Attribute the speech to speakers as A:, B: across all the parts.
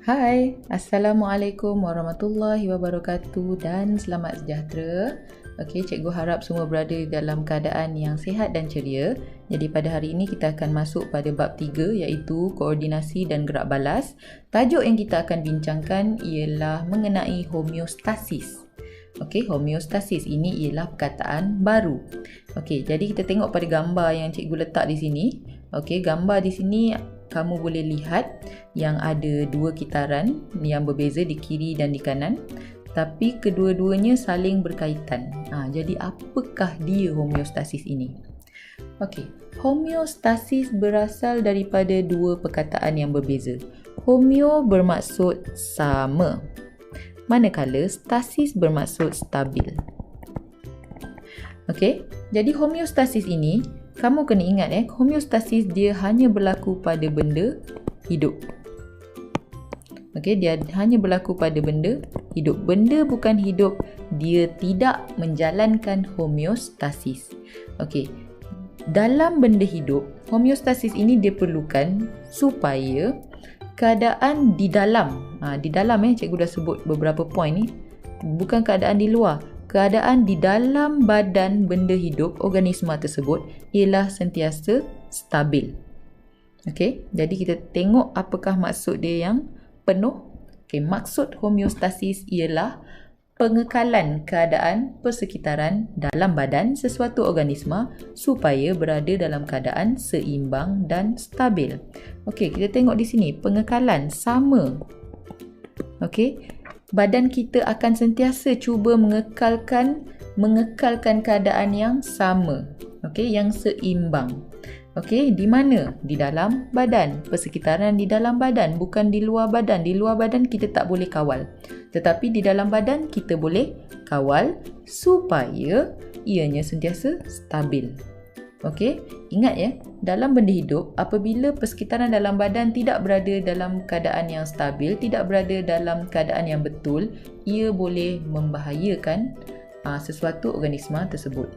A: Hai, Assalamualaikum warahmatullahi wabarakatuh dan selamat sejahtera. Cikgu harap semua berada dalam keadaan yang sihat dan ceria. Jadi pada hari ini kita akan masuk pada bab 3 iaitu koordinasi dan gerak balas. Tajuk yang kita akan bincangkan ialah mengenai homeostasis. Homeostasis ini ialah perkataan baru. Jadi kita tengok pada gambar yang cikgu letak di sini. Gambar di sini kamu boleh lihat yang ada dua kitaran yang berbeza di kiri dan di kanan, tapi kedua-duanya saling berkaitan. Jadi apakah dia homeostasis ini? Homeostasis berasal daripada dua perkataan yang berbeza. Homeo bermaksud sama, manakala stasis bermaksud stabil. Jadi homeostasis ini kamu kena ingat homeostasis dia hanya berlaku pada benda hidup. Dia hanya berlaku pada benda hidup. Benda bukan hidup, dia tidak menjalankan homeostasis. Dalam benda hidup, homeostasis ini diperlukan supaya keadaan di dalam, cikgu dah sebut beberapa poin ni, bukan keadaan di luar. Keadaan di dalam badan benda hidup, organisma tersebut, ialah sentiasa stabil. Jadi kita tengok apakah maksud dia yang penuh. Maksud homeostasis ialah pengekalan keadaan persekitaran dalam badan sesuatu organisma supaya berada dalam keadaan seimbang dan stabil. Kita tengok di sini, pengekalan sama. Badan kita akan sentiasa cuba mengekalkan keadaan yang sama, yang seimbang. Di mana? Di dalam badan, persekitaran di dalam badan, bukan di luar badan. Di luar badan kita tak boleh kawal, tetapi di dalam badan kita boleh kawal supaya ianya sentiasa stabil. Ingat dalam benda hidup, apabila persekitaran dalam badan tidak berada dalam keadaan yang stabil, tidak berada dalam keadaan yang betul, ia boleh membahayakan sesuatu organisma tersebut.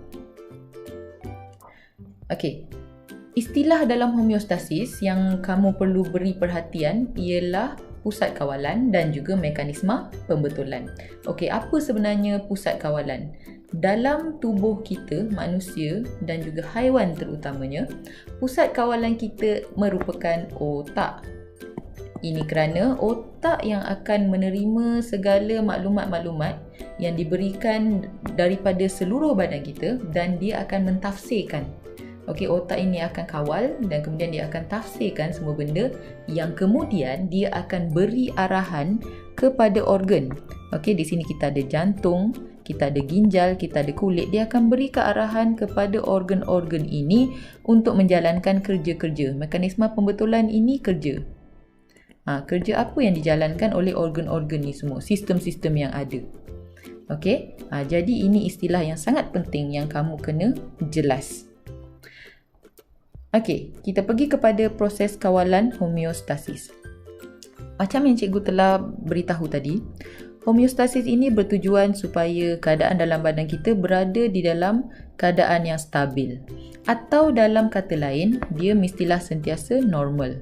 A: Istilah dalam homeostasis yang kamu perlu beri perhatian ialah pusat kawalan dan juga mekanisme pembetulan. Apa sebenarnya pusat kawalan? Dalam tubuh kita, manusia dan juga haiwan terutamanya, pusat kawalan kita merupakan otak. Ini kerana otak yang akan menerima segala maklumat-maklumat yang diberikan daripada seluruh badan kita dan dia akan mentafsirkan. Otak ini akan kawal dan kemudian dia akan tafsirkan semua benda yang kemudian dia akan beri arahan kepada organ. Di sini kita ada jantung, kita ada ginjal, kita ada kulit. Dia akan beri kearahan kepada organ-organ ini untuk menjalankan kerja-kerja. Mekanisme pembetulan ini kerja. Kerja apa yang dijalankan oleh organ-organ ni semua, sistem-sistem yang ada. Jadi ini istilah yang sangat penting yang kamu kena jelas. Kita pergi kepada proses kawalan homeostasis. Macam yang cikgu telah beritahu tadi, homeostasis ini bertujuan supaya keadaan dalam badan kita berada di dalam keadaan yang stabil. Atau dalam kata lain, dia mestilah sentiasa normal.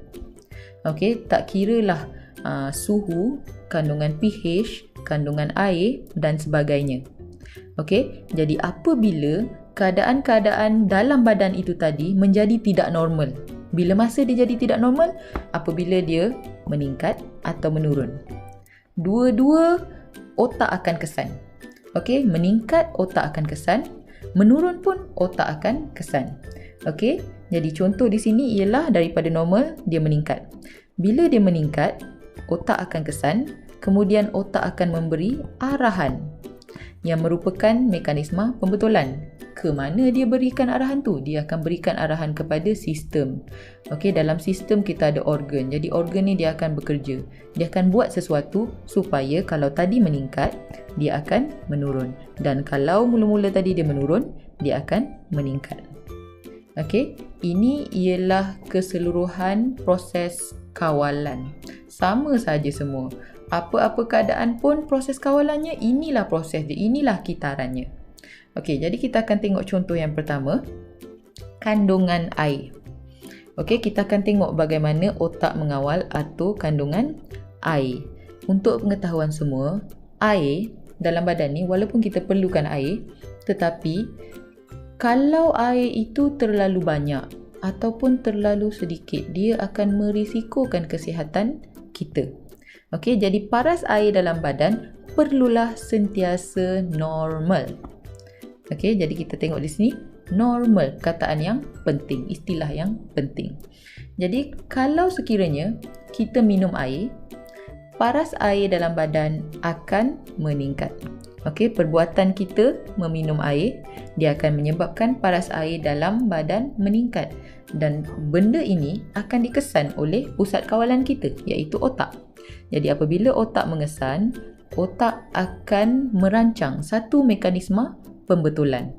A: Tak kiralah suhu, kandungan pH, kandungan air dan sebagainya. Jadi apabila keadaan-keadaan dalam badan itu tadi menjadi tidak normal. Bila masa dia jadi tidak normal? Apabila dia meningkat atau menurun. Dua-dua otak akan kesan. Meningkat otak akan kesan, menurun pun otak akan kesan. Jadi contoh di sini ialah daripada normal dia meningkat. Bila dia meningkat, otak akan kesan, kemudian otak akan memberi arahan yang merupakan mekanisme pembetulan. Ke mana dia berikan arahan tu? Dia akan berikan arahan kepada sistem. Dalam sistem kita ada organ. Jadi organ ni dia akan bekerja. Dia akan buat sesuatu supaya kalau tadi meningkat, dia akan menurun. Dan kalau mula-mula tadi dia menurun, dia akan meningkat. Ini ialah keseluruhan proses kawalan. Sama saja semua. Apa-apa keadaan pun proses kawalannya, inilah proses dia, inilah kitarannya. Jadi kita akan tengok contoh yang pertama, kandungan air. Okey, kita akan tengok bagaimana otak mengawal atur kandungan air. Untuk pengetahuan semua, air dalam badan ni walaupun kita perlukan air, tetapi kalau air itu terlalu banyak ataupun terlalu sedikit, dia akan merisikokan kesihatan kita. Okey, jadi paras air dalam badan perlulah sentiasa normal. Okey, jadi kita tengok di sini, normal, kataan yang penting, istilah yang penting. Jadi kalau sekiranya kita minum air, paras air dalam badan akan meningkat. Okey, perbuatan kita meminum air, dia akan menyebabkan paras air dalam badan meningkat. Dan benda ini akan dikesan oleh pusat kawalan kita, iaitu otak. Jadi apabila otak mengesan, otak akan merancang satu mekanisme pembetulan.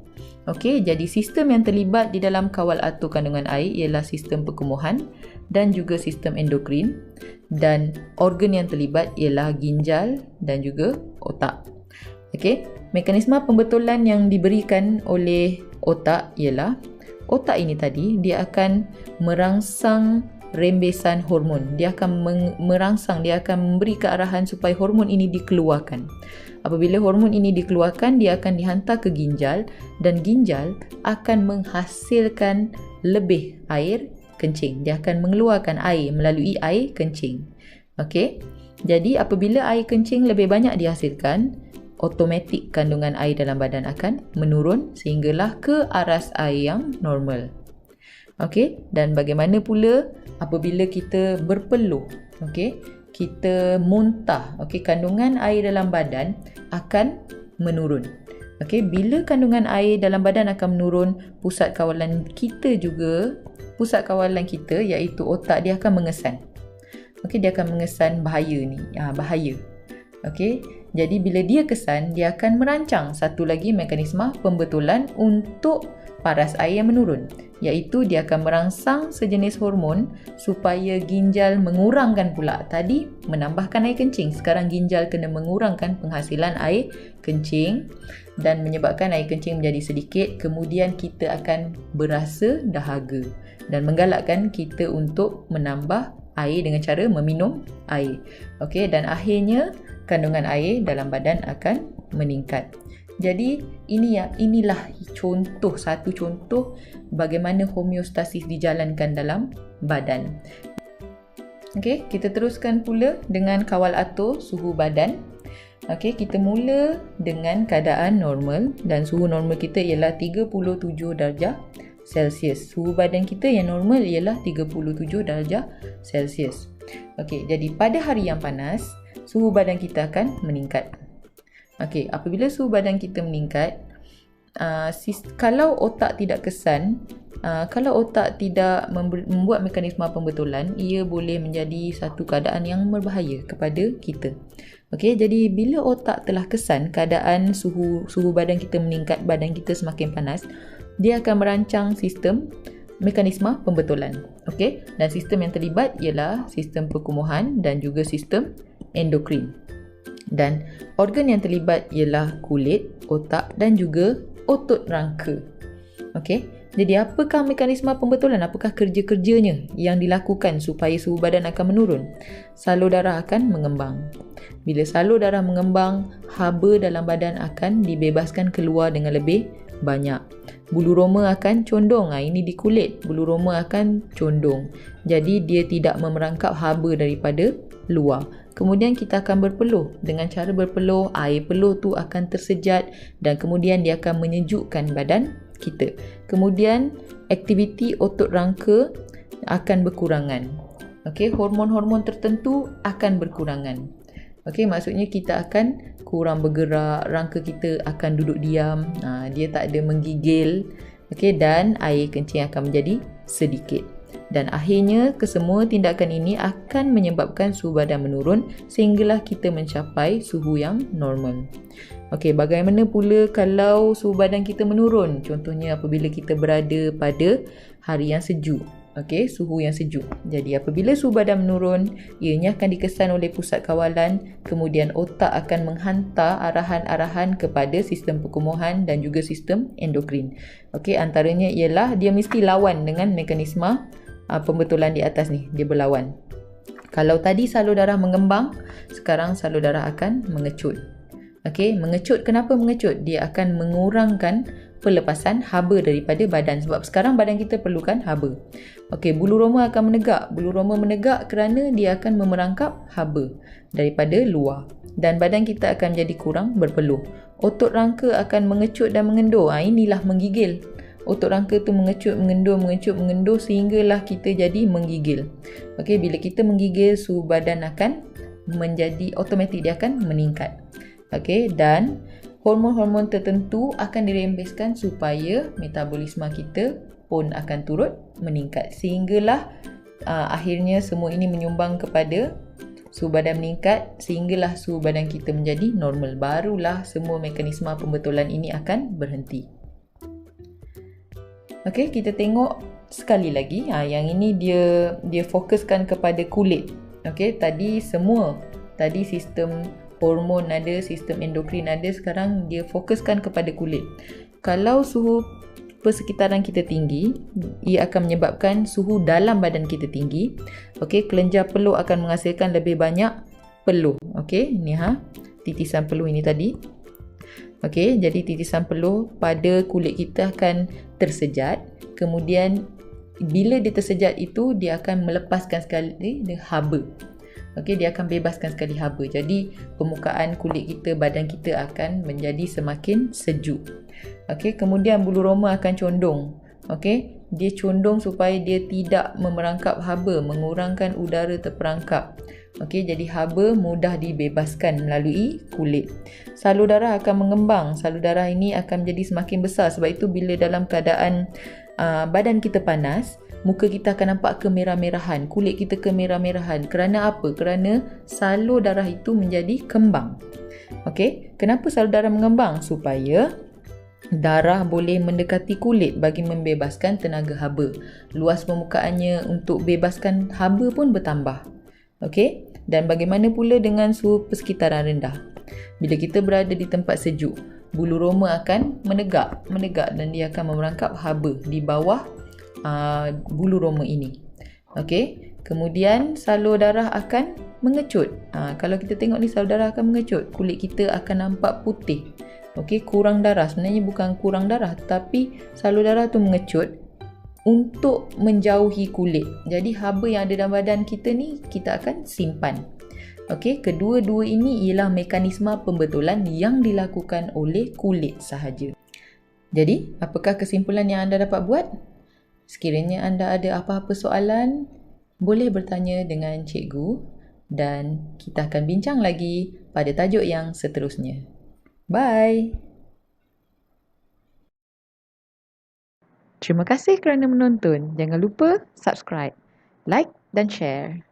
A: Okey, jadi sistem yang terlibat di dalam kawal atur kandungan air ialah sistem perkumuhan dan juga sistem endokrin, dan organ yang terlibat ialah ginjal dan juga otak. Okey, mekanisme pembetulan yang diberikan oleh otak ialah otak ini tadi dia akan merangsang rembesan hormon. Dia akan merangsang, dia akan memberi kearahan supaya hormon ini dikeluarkan. Apabila hormon ini dikeluarkan, dia akan dihantar ke ginjal dan ginjal akan menghasilkan lebih air kencing. Dia akan mengeluarkan air melalui air kencing. Okey. Jadi apabila air kencing lebih banyak dihasilkan, automatik kandungan air dalam badan akan menurun sehinggalah ke aras air yang normal. Okey, dan bagaimana pula apabila kita berpeluh? Okey, kita muntah, okey, kandungan air dalam badan akan menurun. Okey, bila kandungan air dalam badan akan menurun, pusat kawalan kita iaitu otak, dia akan mengesan. Okey, dia akan mengesan bahaya ni, bahaya. Okey, jadi bila dia kesan, dia akan merancang satu lagi mekanisme pembetulan untuk paras air yang menurun, iaitu dia akan merangsang sejenis hormon supaya ginjal mengurangkan pula. Tadi menambahkan air kencing, sekarang ginjal kena mengurangkan penghasilan air kencing dan menyebabkan air kencing menjadi sedikit. Kemudian kita akan berasa dahaga dan menggalakkan kita untuk menambah air dengan cara meminum air. Okey, dan akhirnya kandungan air dalam badan akan meningkat. Jadi inilah satu contoh bagaimana homeostasis dijalankan dalam badan. Okey, kita teruskan pula dengan kawal atur suhu badan. Okey, kita mula dengan keadaan normal dan suhu normal kita ialah 37 darjah Celsius. Suhu badan kita yang normal ialah 37 darjah Celsius. Okey, jadi pada hari yang panas, suhu badan kita akan meningkat. Okey, apabila suhu badan kita meningkat, kalau otak tidak kesan, kalau otak tidak membuat mekanisme pembetulan, ia boleh menjadi satu keadaan yang berbahaya kepada kita. Okey, jadi bila otak telah kesan keadaan suhu badan kita meningkat, badan kita semakin panas, dia akan merancang sistem mekanisme pembetulan. Okey, dan sistem yang terlibat ialah sistem perkumuhan dan juga sistem endokrin. Dan organ yang terlibat ialah kulit, otak dan juga otot rangka. Okey, jadi apakah mekanisme pembetulan? Apakah kerja-kerjanya yang dilakukan supaya suhu badan akan menurun? Salur darah akan mengembang. Bila salur darah mengembang, haba dalam badan akan dibebaskan keluar dengan lebih banyak. Bulu roma akan condong. Ini di kulit, bulu roma akan condong. Jadi dia tidak memerangkap haba daripada luar. Kemudian kita akan berpeluh. Dengan cara berpeluh, air peluh tu akan tersejat dan kemudian dia akan menyejukkan badan kita. Kemudian aktiviti otot rangka akan berkurangan. Okey, hormon-hormon tertentu akan berkurangan. Okey, maksudnya kita akan kurang bergerak, rangka kita akan duduk diam, dia tak ada menggigil. Okey, dan air kencing akan menjadi sedikit. Dan akhirnya kesemua tindakan ini akan menyebabkan suhu badan menurun sehinggalah kita mencapai suhu yang normal. Okey, bagaimana pula kalau suhu badan kita menurun? Contohnya apabila kita berada pada hari yang sejuk. Okey, suhu yang sejuk. Jadi apabila suhu badan menurun, ianya akan dikesan oleh pusat kawalan, kemudian otak akan menghantar arahan-arahan kepada sistem perkumuhan dan juga sistem endokrin. Okey, antaranya ialah dia mesti lawan dengan mekanisme pembetulan di atas ni, dia berlawan. Kalau tadi salur darah mengembang, sekarang salur darah akan mengecut. Okey, mengecut, kenapa mengecut? Dia akan mengurangkan pelepasan haba daripada badan, sebab sekarang badan kita perlukan haba. Okey, bulu roma akan menegak. Bulu roma menegak kerana dia akan memerangkap haba daripada luar dan badan kita akan menjadi kurang berpeluh. Otot rangka akan mengecut dan mengendur. Inilah menggigil. Otot rangka tu mengecut, mengendur sehinggalah kita jadi menggigil. Okey, bila kita menggigil, suhu badan akan menjadi automatik, dia akan meningkat. Okey, dan hormon-hormon tertentu akan dirembeskan supaya metabolisme kita pun akan turut meningkat, sehinggalah akhirnya semua ini menyumbang kepada suhu badan meningkat, sehinggalah suhu badan kita menjadi normal. Barulah semua mekanisme pembetulan ini akan berhenti. Okey, kita tengok sekali lagi. Yang ini dia fokuskan kepada kulit. Okey, tadi sistem hormon ada, sistem endokrin ada, sekarang dia fokuskan kepada kulit. Kalau suhu persekitaran kita tinggi, ia akan menyebabkan suhu dalam badan kita tinggi. Okey, kelenjar peluh akan menghasilkan lebih banyak peluh. Okey, ni titisan peluh ini tadi. Okey, jadi titisan peluh pada kulit kita akan tersejat. Kemudian bila dia tersejat itu, dia akan melepaskan sekali haba. Okey, dia akan bebaskan sekali haba. Jadi permukaan kulit kita, badan kita akan menjadi semakin sejuk. Okey, kemudian bulu roma akan condong. Okey, dia condong supaya dia tidak memerangkap haba, mengurangkan udara terperangkap. Okey, jadi haba mudah dibebaskan melalui kulit. Salur darah akan mengembang. Salur darah ini akan menjadi semakin besar. Sebab itu bila dalam keadaan badan kita panas, muka kita akan nampak kemerah-merahan, kulit kita kemerah-merahan. Kerana apa? Kerana salur darah itu menjadi kembang. Okey, kenapa salur darah mengembang? Supaya darah boleh mendekati kulit bagi membebaskan tenaga haba. Luas permukaannya untuk bebaskan haba pun bertambah. Okey, dan bagaimana pula dengan suhu persekitaran rendah? Bila kita berada di tempat sejuk, bulu roma akan menegak dan dia akan memerangkap haba di bawah bulu roma ini. Okey, kemudian salur darah akan mengecut. Kalau kita tengok ni, salur darah akan mengecut. Kulit kita akan nampak putih. Okey, kurang darah. Sebenarnya bukan kurang darah, tapi salur darah tu mengecut untuk menjauhi kulit. Jadi haba yang ada dalam badan kita ni kita akan simpan. Okey, kedua-dua ini ialah mekanisme pembetulan yang dilakukan oleh kulit sahaja. Jadi, apakah kesimpulan yang anda dapat buat? Sekiranya anda ada apa-apa soalan, boleh bertanya dengan cikgu dan kita akan bincang lagi pada tajuk yang seterusnya. Bye! Terima kasih kerana menonton. Jangan lupa subscribe, like dan share.